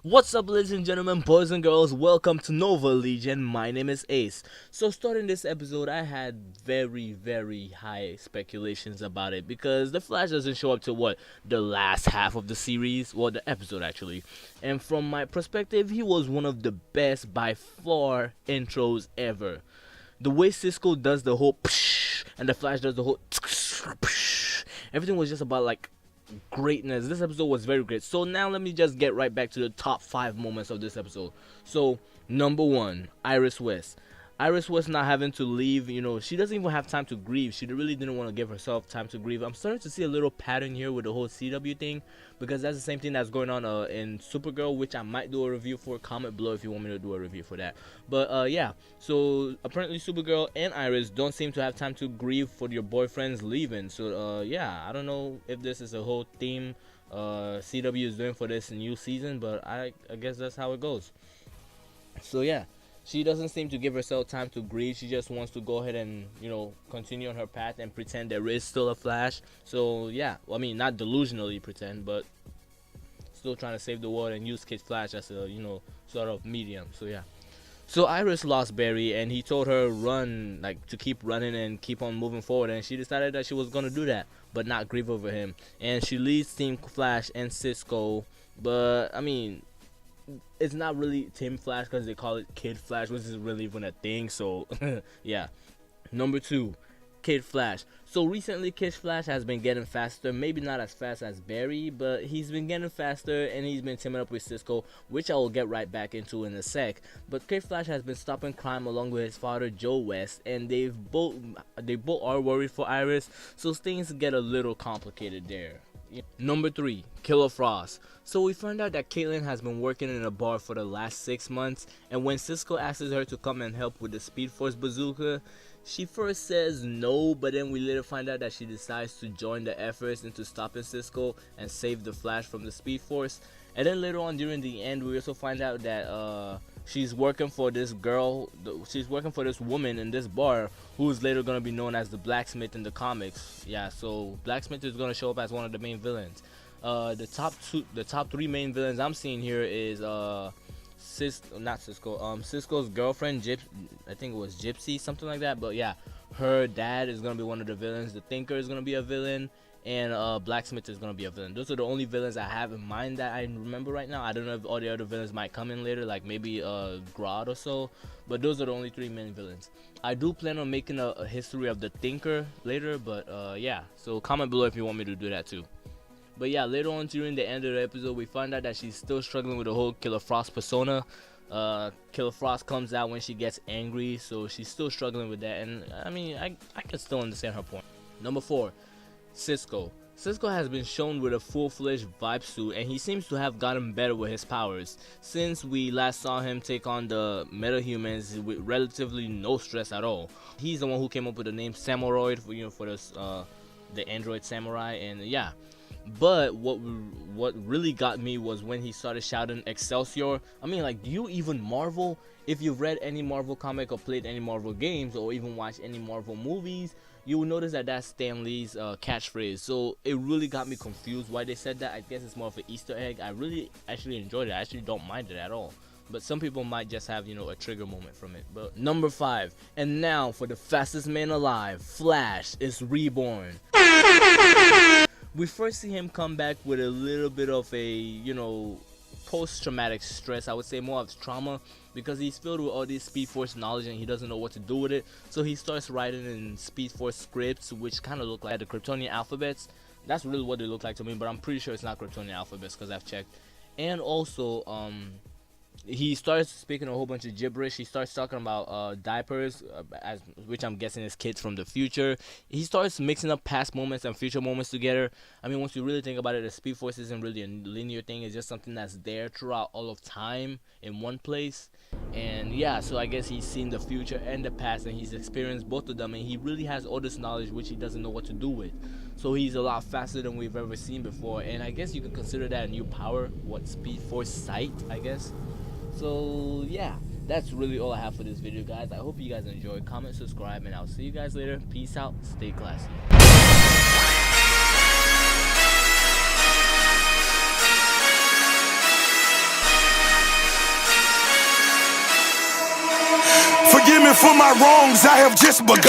What's up, ladies and gentlemen, boys and girls? Welcome to Nova Legion. My name is Ace. So, starting this episode, I had very high speculations about it because the Flash doesn't show up to the last half of the series, the episode actually. And from my perspective, he was one of the best by far intros ever. The way Cisco does the whole psh, and the Flash does the whole psh, everything was just about greatness. This episode was very great. So now let me just get right back to the top 5 moments of this episode. So number 1, Iris West. Iris West not having to leave, she doesn't even have time to grieve. She really didn't want to give herself time to grieve. I'm starting to see a little pattern here with the whole CW thing, because that's the same thing that's going on in Supergirl, which I might do a review for. Comment below if you want me to do a review for that. But yeah, so apparently Supergirl and Iris don't seem to have time to grieve for your boyfriends leaving. So yeah, I don't know if this is a whole theme CW is doing for this new season, but I guess that's how it goes. So yeah, she doesn't seem to give herself time to grieve. She just wants to go ahead and, continue on her path and pretend there is still a Flash. So, yeah. Well, I mean, not delusionally pretend, but still trying to save the world and use Kid Flash as a, sort of medium. So, yeah. So, Iris lost Barry, and he told her to keep running and keep on moving forward. And she decided that she was going to do that, but not grieve over him. And she leads Team Flash and Cisco. But, I mean, it's not really Team Flash because they call it Kid Flash, which is really even a thing. So yeah. Number 2, Kid Flash. So recently Kid Flash has been getting faster, maybe not as fast as Barry, but he's been getting faster, and he's been teaming up with Cisco, which I will get right back into in a sec. But Kid Flash has been stopping crime along with his father Joe West, and they both are worried for Iris, so things get a little complicated there. Number 3, Killer Frost. So we find out that Caitlin has been working in a bar for the last 6 months, and when Cisco asks her to come and help with the Speed Force bazooka, she first says no, but then we later find out that she decides to join the efforts into stopping Cisco and save the Flash from the Speed Force. And then later on during the end, we also find out that she's working for this girl, she's working for this woman in this bar who's later going to be known as the Blacksmith in the comics. Yeah, so Blacksmith is going to show up as one of the main villains. The top 3 main villains I'm seeing here is Cisco's girlfriend, I think it was Gypsy, something like that. But yeah, her dad is going to be one of the villains. The Thinker is going to be a villain, and Blacksmith is going to be a villain. Those are the only villains I have in mind that I remember right now. I don't know if all the other villains might come in later, like maybe Grodd or so, but those are the only 3 main villains. I do plan on making a history of the Thinker later, but yeah, so comment below if you want me to do that too. But yeah, later on during the end of the episode, we find out that she's still struggling with the whole Killer Frost persona. Killer Frost comes out when she gets angry, so she's still struggling with that. And I mean, I can still understand her point. Number 4, Cisco. Cisco has been shown with a full-fledged vibe suit, and he seems to have gotten better with his powers since we last saw him take on the metahumans with relatively no stress at all. He's the one who came up with the name Samoroid for this the android samurai, and yeah. But what really got me was when he started shouting Excelsior. I mean, do you even Marvel? If you've read any Marvel comic or played any Marvel games or even watched any Marvel movies, you will notice that that's Stan Lee's catchphrase. So it really got me confused why they said that. I guess it's more of an Easter egg. I really actually enjoyed it. I actually don't mind it at all. But some people might just have, a trigger moment from it. But number 5, and now for the fastest man alive, Flash is reborn. We first see him come back with a little bit of a, post-traumatic stress. I would say more of trauma, because he's filled with all this Speed Force knowledge and he doesn't know what to do with it. So he starts writing in Speed Force scripts, which kind of look like the Kryptonian alphabets. That's really what they look like to me, but I'm pretty sure it's not Kryptonian alphabets because I've checked. And also, he starts speaking a whole bunch of gibberish. He starts talking about diapers, which I'm guessing is kids from the future. He starts mixing up past moments and future moments together. I mean, once you really think about it, the Speed Force isn't really a linear thing. It's just something that's there throughout all of time in one place. And yeah, so I guess he's seen the future and the past, and he's experienced both of them, and he really has all this knowledge which he doesn't know what to do with. So he's a lot faster than we've ever seen before, and I guess you could consider that a new power. Speed Force Sight, I guess. So yeah, that's really all I have for this video, guys. I hope you guys enjoyed. Comment, subscribe, and I'll see you guys later. Peace out. Stay classy. for my wrongs, I have just begun.